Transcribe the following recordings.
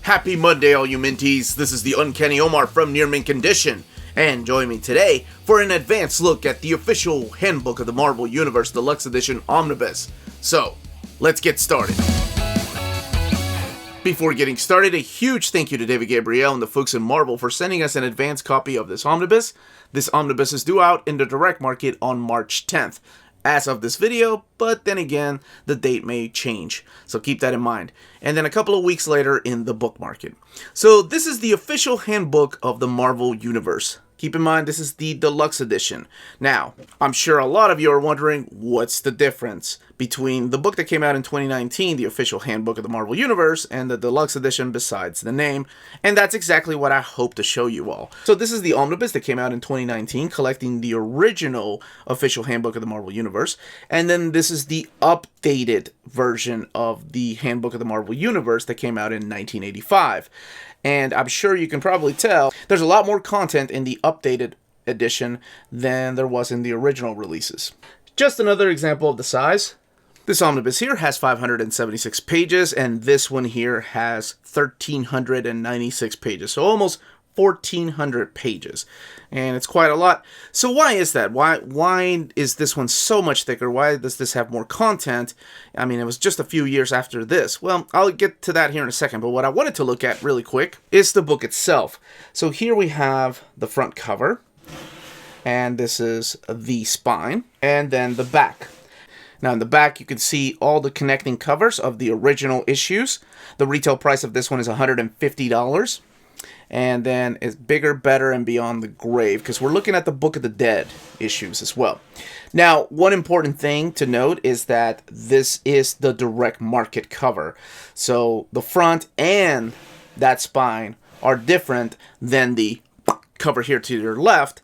Happy Monday, all you minties. This is the Uncanny Omar from Near Mint Condition, and join me today for an advanced look at the official Handbook of the Marvel Universe Deluxe Edition Omnibus. So, let's get started. Before getting started, a huge thank you to David Gabriel and the folks in Marvel for sending us an advanced copy of this omnibus. This omnibus is due out in the direct market on March 10th. As of this video, but then again, the date may change, so keep that in mind. And then a couple of weeks later in the book market. So this is the official handbook of the Marvel Universe. Keep in mind, this is the deluxe edition. Now, I'm sure a lot of you are wondering, what's the difference between the book that came out in 2019, the official handbook of the Marvel Universe, and the deluxe edition besides the name? And that's exactly what I hope to show you all. So this is the omnibus that came out in 2019, collecting the original official handbook of the Marvel Universe. And then this is the updated version of the handbook of the Marvel Universe that came out in 1985. And I'm sure you can probably tell there's a lot more content in the updated edition than there was in the original releases. Just another example of the size. This omnibus here has 576 pages, and this one here has 1,396 pages. So almost 1,400 pages, and it's quite a lot. So why is that? Why is this one so much thicker? Why does this have more content? I mean, it was just a few years after this. Well, I'll get to that here in a second, but what I wanted to look at really quick is the book itself. So here we have the front cover, and this is the spine, and then the back. Now in the back, you can see all the connecting covers of the original issues. The retail price of this one is $150. And then it's Bigger, Better, and Beyond the Grave, because we're looking at the Book of the Dead issues as well. Now, one important thing to note is that this is the direct market cover. So the front and that spine are different than the cover here to your left,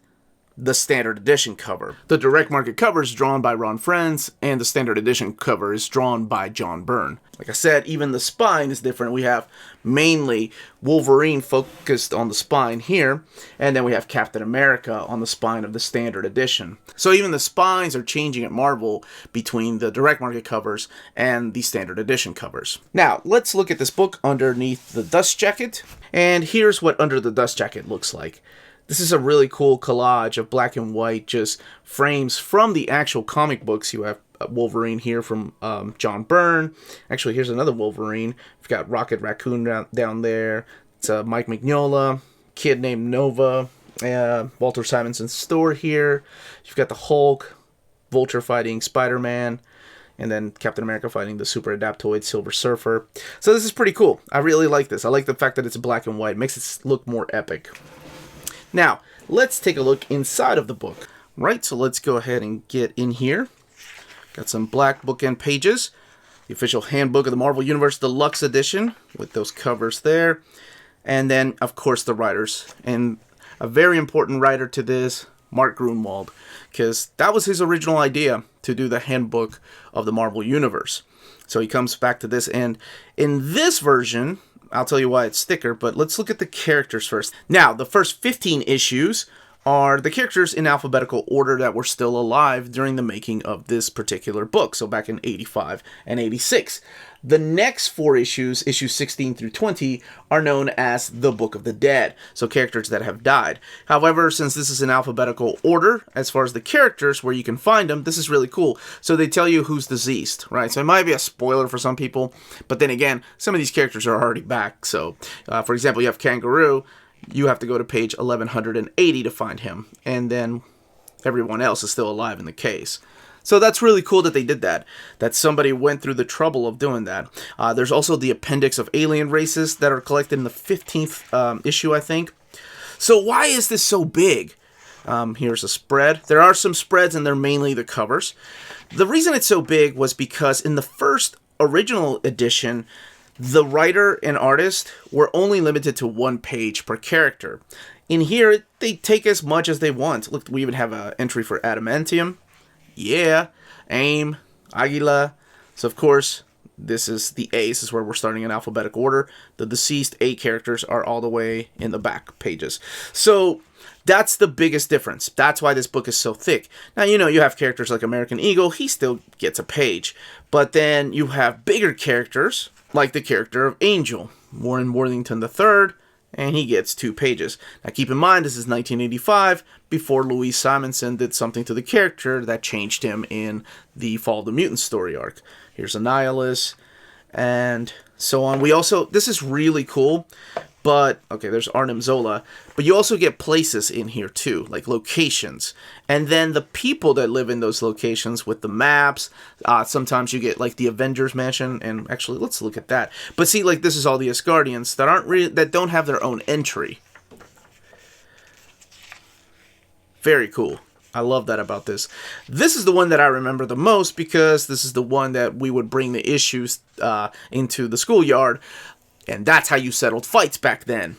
the standard edition cover. The direct market cover is drawn by Ron Frenz, and the standard edition cover is drawn by John Byrne. Like I said, even the spine is different. We have mainly Wolverine focused on the spine here, and then we have Captain America on the spine of the standard edition. So even the spines are changing at Marvel between the direct market covers and the standard edition covers. Now, let's look at this book underneath the dust jacket, and here's what under the dust jacket looks like. This is a really cool collage of black and white just frames from the actual comic books. You have Wolverine here from John Byrne. Actually, here's another Wolverine. We've got Rocket Raccoon down there. It's Mike Mignola, kid named Nova, Walter Simonson's store here. You've got the Hulk, Vulture fighting Spider-Man, and then Captain America fighting the super adaptoid Silver Surfer. So this is pretty cool. I really like this. I like the fact that it's black and white. It makes it look more epic. Now, let's take a look inside of the book. Right, so let's go ahead and get in here. Got some black bookend pages. The official handbook of the Marvel Universe Deluxe Edition with those covers there. And then, of course, the writers. And a very important writer to this, Mark Gruenwald, because that was his original idea to do the handbook of the Marvel Universe. So he comes back to this, and in this version, I'll tell you why it's thicker, but let's look at the characters first. Now, the first 15 issues are the characters in alphabetical order that were still alive during the making of this particular book, so back in 85 and 86. The next 4 issues, issues 16 through 20, are known as the Book of the Dead, so characters that have died. However, since this is in alphabetical order, as far as the characters, where you can find them, this is really cool. So they tell you who's deceased, right? So it might be a spoiler for some people, but then again, some of these characters are already back. So, for example, you have Kangaroo. You have to go to page 1180 to find him, and then everyone else is still alive in the case. So that's really cool that they did that somebody went through the trouble of doing that. There's also the appendix of alien races that are collected in the 15th issue, I think. So why is this so big? Here's a spread. There are some spreads, and they're mainly the covers. The reason it's so big was because in the first original edition, the writer and artist were only limited to 1 page per character. In here, they take as much as they want. Look, we even have an entry for Adamantium. Yeah, AIM, Aguila. So, of course, this is the A. This is where we're starting in alphabetical order. The deceased A characters are all the way in the back pages. So, that's the biggest difference. That's why this book is so thick. Now, you have characters like American Eagle. He still gets a page. But then you have bigger characters like the character of Angel, Warren Worthington III, and he gets 2 pages. Now keep in mind, this is 1985, before Louise Simonson did something to the character that changed him in the Fall of the Mutants story arc. Here's Annihilus, and so on. We also, this is really cool, but, okay, there's Arnim Zola, but you also get places in here too, like locations. And then the people that live in those locations with the maps. Sometimes you get like the Avengers Mansion, and actually, let's look at that. But see, like, this is all the Asgardians that aren't that don't have their own entry. Very cool. I love that about this. This is the one that I remember the most because this is the one that we would bring the issues into the schoolyard. And that's how you settled fights back then.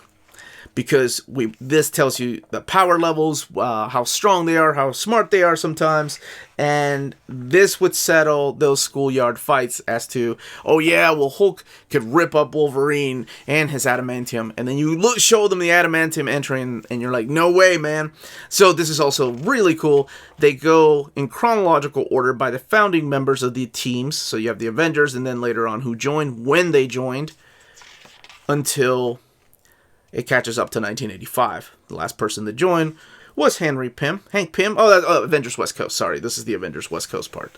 Because this tells you the power levels, how strong they are, how smart they are sometimes. And this would settle those schoolyard fights as to, oh yeah, well, Hulk could rip up Wolverine and his adamantium. And then you show them the adamantium entry, and you're like, no way, man. So this is also really cool. They go in chronological order by the founding members of the teams. So you have the Avengers, and then later on who joined, when they joined, until it catches up to 1985. The last person to join was Hank Pym. Oh, Avengers West Coast. Sorry, this is the Avengers West Coast part.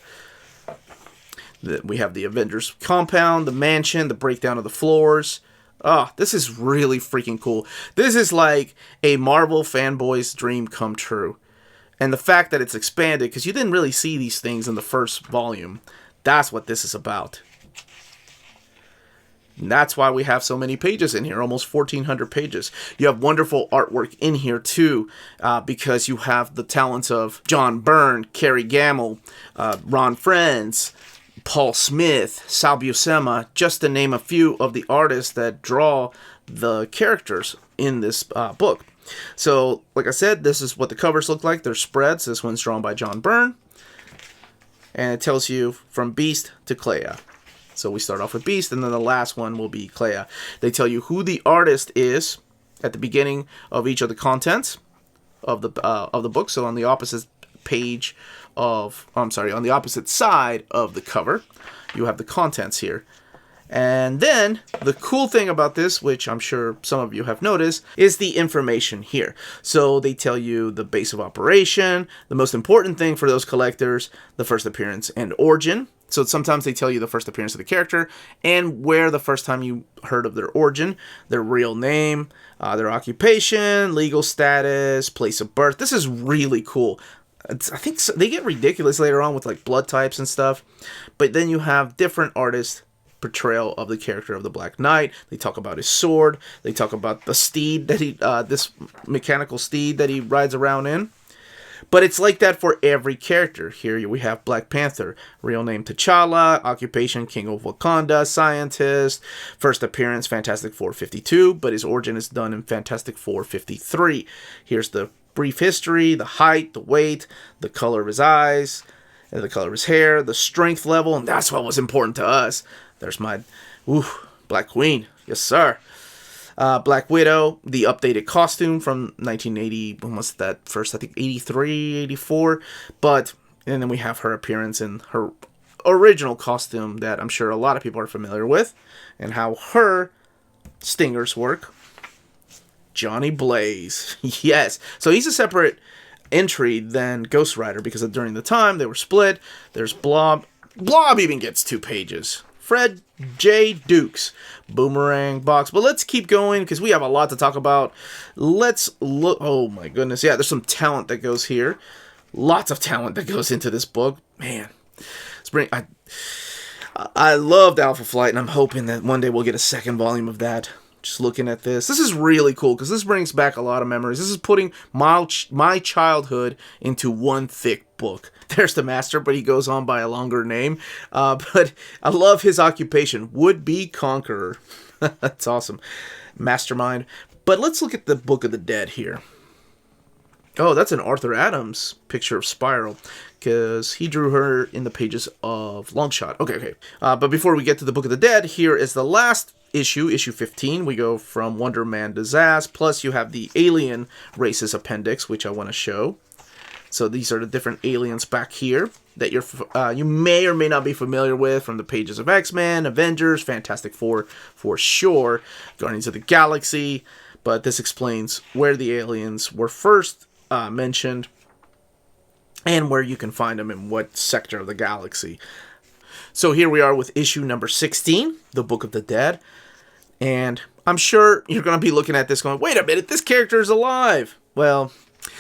We have the Avengers compound, the mansion, the breakdown of the floors. Oh, this is really freaking cool. This is like a Marvel fanboy's dream come true. And the fact that it's expanded, because you didn't really see these things in the first volume, that's what this is about. And that's why we have so many pages in here, almost 1,400 pages. You have wonderful artwork in here, too, because you have the talents of John Byrne, Kerry Gamble, Ron Frenz, Paul Smith, Sal Buscema, just to name a few of the artists that draw the characters in this book. So, like I said, this is what the covers look like. They're spreads. This one's drawn by John Byrne. And it tells you from Beast to Clea. So we start off with Beast, and then the last one will be Clea. They tell you who the artist is at the beginning of each of the contents of the book. So on the opposite page of, on the opposite side of the cover, you have the contents here. And then the cool thing about this, which I'm sure some of you have noticed, is the information here. So they tell you the base of operation, the most important thing for those collectors, the first appearance and origin. So sometimes they tell you the first appearance of the character and where the first time you heard of their origin, their real name, their occupation, legal status, place of birth. This is really cool. I think they get ridiculous later on with like blood types and stuff. But then you have different artists' portrayal of the character of the Black Knight. They talk about his sword. They talk about the steed that he, this mechanical steed that he rides around in. But it's like that for every character. Here we have Black Panther, real name T'Challa, occupation King of Wakanda, scientist, first appearance Fantastic Four 52, but his origin is done in Fantastic Four 53. Here's the brief history, the height, the weight, the color of his eyes, and the color of his hair, the strength level, and that's what was important to us. There's my, Black Queen, yes sir. Black Widow, the updated costume from 1980, when was that first? I think 83, 84. And then we have her appearance in her original costume that I'm sure a lot of people are familiar with, and how her stingers work. Johnny Blaze. Yes. So he's a separate entry than Ghost Rider because during the time they were split. There's Blob. Blob even gets 2 pages. Fred J. Dukes, Boomerang Box. But let's keep going because we have a lot to talk about. Let's look. Oh my goodness. Yeah, there's some talent that goes here. Lots of talent that goes into this book. Man. I loved Alpha Flight, and I'm hoping that one day we'll get a second volume of that. Just looking at this. This is really cool because this brings back a lot of memories. This is putting my childhood into one thick book. There's the Master, but he goes on by a longer name. But I love his occupation. Would-be conqueror. That's awesome. Mastermind. But let's look at the Book of the Dead here. Oh, that's an Arthur Adams picture of Spiral, because he drew her in the pages of Longshot. Okay. But before we get to the Book of the Dead, here is the last issue, issue 15. We go from Wonder Man to Zaz, plus you have the Alien Races appendix, which I want to show. So these are the different aliens back here that you may or may not be familiar with from the pages of X-Men, Avengers, Fantastic Four for sure, Guardians of the Galaxy. But this explains where the aliens were first mentioned and where you can find them in what sector of the galaxy. So here we are with issue number 16, The Book of the Dead. And I'm sure you're going to be looking at this going, wait a minute, this character is alive. Well,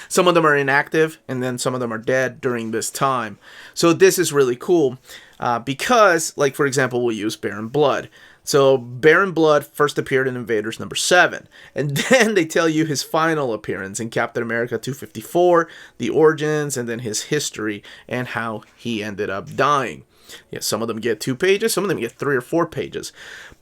some of them are inactive, and then some of them are dead during this time. So this is really cool because, like, for example, we'll use Baron Blood. So Baron Blood first appeared in Invaders number 7. And then they tell you his final appearance in Captain America 254, the origins, and then his history, and how he ended up dying. Yeah, some of them get 2 pages, some of them get 3 or 4 pages.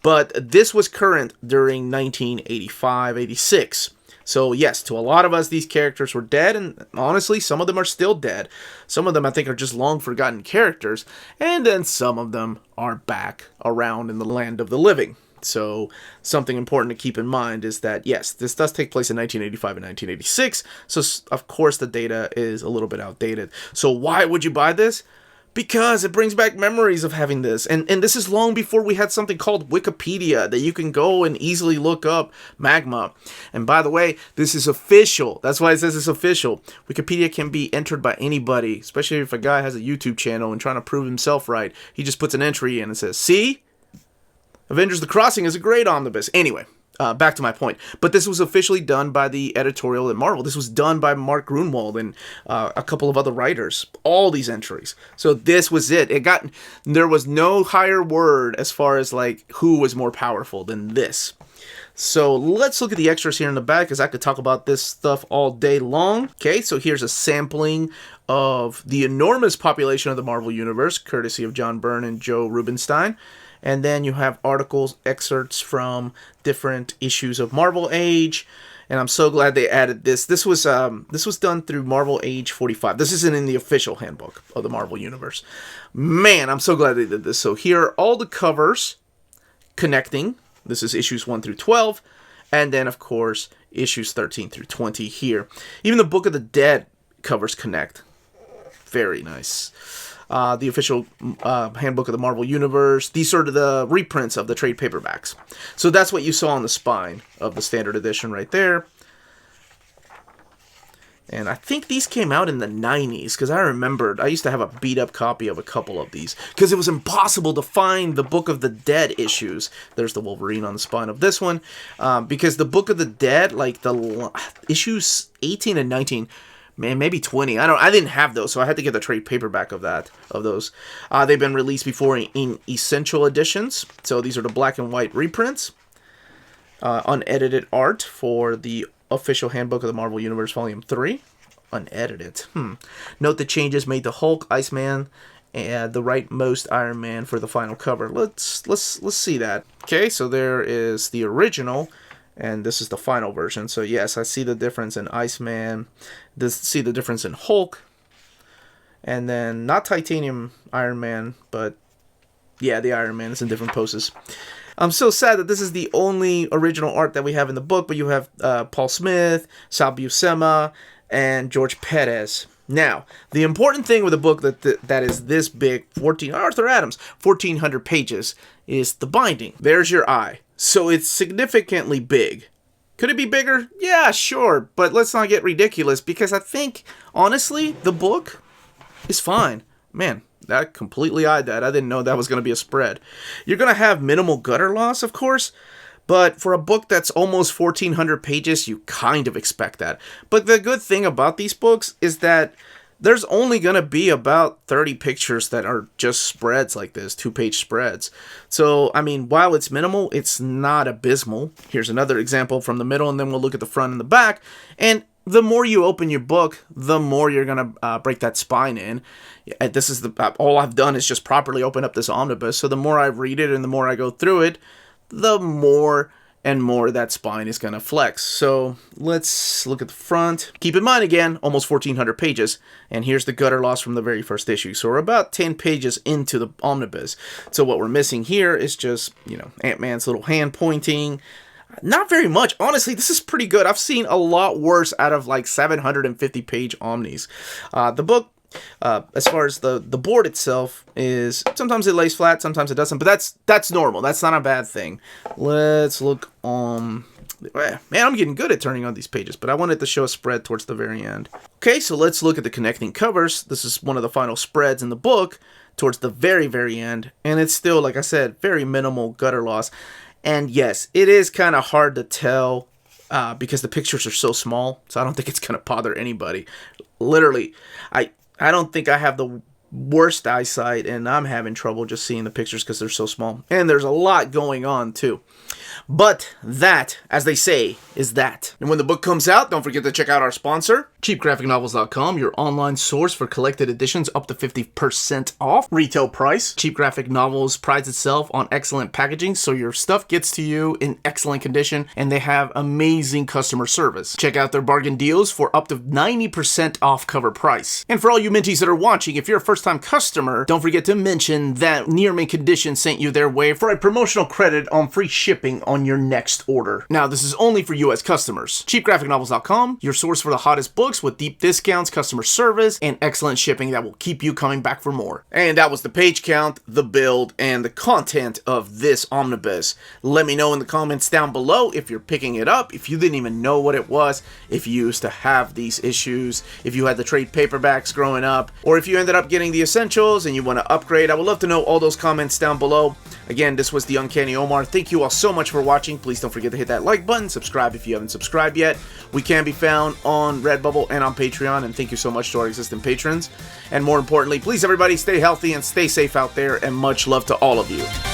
But this was current during 1985-86. So yes, to a lot of us, these characters were dead, and honestly, some of them are still dead. Some of them, I think, are just long forgotten characters, and then some of them are back around in the land of the living. So something important to keep in mind is that, yes, this does take place in 1985 and 1986, so of course the data is a little bit outdated. So why would you buy this? Because it brings back memories of having this. And this is long before we had something called Wikipedia that you can go and easily look up Magma. And by the way, this is official. That's why it says it's official. Wikipedia can be entered by anybody, especially if a guy has a YouTube channel and trying to prove himself right. He just puts an entry in and says, see? Avengers The Crossing is a great omnibus. Anyway. Back to my point. But this was officially done by the editorial at Marvel. This was done by Mark Grunwald and a couple of other writers. All these entries. So this was it. There was no higher word as far as like who was more powerful than this. So let's look at the extras here in the back, because I could talk about this stuff all day long. Okay, so here's a sampling of the enormous population of the Marvel Universe, courtesy of John Byrne and Joe Rubinstein. And then you have articles, excerpts from different issues of Marvel Age. And I'm so glad they added this. This was done through Marvel Age 45. This isn't in the official handbook of the Marvel Universe. Man, I'm so glad they did this. So here are all the covers connecting. This is issues 1 through 12. And then, of course, issues 13 through 20 here. Even the Book of the Dead covers connect. Very nice. The official handbook of the Marvel Universe. These are the reprints of the trade paperbacks. So that's what you saw on the spine of the standard edition right there. And I think these came out in the 90s, because I remembered I used to have a beat-up copy of a couple of these, because it was impossible to find the Book of the Dead issues. There's the Wolverine on the spine of this one. Because the Book of the Dead, like the issues 18 and 19... Man, maybe 20. I didn't have those, so I had to get the trade paperback of those. They've been released before in essential editions. So these are the black and white reprints. Unedited art for the official handbook of the Marvel Universe, Volume 3. Unedited. Note the changes made to Hulk, Iceman, and the rightmost Iron Man for the final cover. Let's see that. Okay, so there is the original. And this is the final version. So yes, I see the difference in Iceman. See the difference in Hulk. And then not Titanium Iron Man, but yeah, the Iron Man is in different poses. I'm so sad that this is the only original art that we have in the book, but you have Paul Smith, Sal Buscema, and George Perez. Now, the important thing with a book that is this big, Arthur Adams, 1,400 pages, is the binding. There's your eye. So it's significantly big. Could it be bigger? Yeah, sure. But let's not get ridiculous, because I think, honestly, the book is fine. Man, that completely eyed that. I didn't know that was going to be a spread. You're going to have minimal gutter loss, of course. But for a book that's almost 1,400 pages, you kind of expect that. But the good thing about these books is that there's only going to be about 30 pictures that are just spreads like this, 2-page spreads. So, I mean, while it's minimal, it's not abysmal. Here's another example from the middle, and then we'll look at the front and the back. And the more you open your book, the more you're going to break that spine in. This is all I've done is just properly open up this omnibus. So the more I read it and the more I go through it, the more and more that spine is going to flex. So let's look at the front. Keep in mind, again, almost 1,400 pages. And here's the gutter loss from the very first issue. So we're about 10 pages into the omnibus. So what we're missing here is just, Ant-Man's little hand pointing. Not very much. Honestly, this is pretty good. I've seen a lot worse out of like 750-page omnis. The book, as far as the board itself, is sometimes it lays flat, sometimes it doesn't, but that's normal. That's not a bad thing. Let's look on... Man, I'm getting good at turning on these pages, but I wanted to show a spread towards the very end. Okay, so let's look at the connecting covers. This is one of the final spreads in the book towards the very, very end, and it's still, like I said, very minimal gutter loss. And yes, it is kind of hard to tell because the pictures are so small, so I don't think it's going to bother anybody. Literally, I don't think I have the worst eyesight, and I'm having trouble just seeing the pictures because they're so small. And there's a lot going on, too. But that, as they say, is that. And when the book comes out, don't forget to check out our sponsor, cheapgraphicnovels.com, your online source for collected editions up to 50% off retail price. Cheap Graphic Novels prides itself on excellent packaging, so your stuff gets to you in excellent condition, and they have amazing customer service. Check out their bargain deals for up to 90% off cover price. And for all you Minties that are watching, if you're a first-time customer, don't forget to mention that Near Mint Condition sent you their way for a promotional credit on free shipping on your next order. Now, this is only for U.S. customers. cheapgraphicnovels.com, your source for the hottest books with deep discounts, customer service, and excellent shipping that will keep you coming back for more. And that was the page count, the build, and the content of this omnibus. Let me know in the comments down below if you're picking it up, if you didn't even know what it was, if you used to have these issues, if you had the trade paperbacks growing up, or if you ended up getting the essentials and you want to upgrade. I would love to know all those comments down below. Again, this was the Uncanny Omar. Thank you all so much for watching. Please don't forget to hit that like button, subscribe if you haven't subscribed yet. We can be found on Redbubble and on Patreon, and thank you so much to our existing patrons. And more importantly, please everybody stay healthy and stay safe out there, and much love to all of you.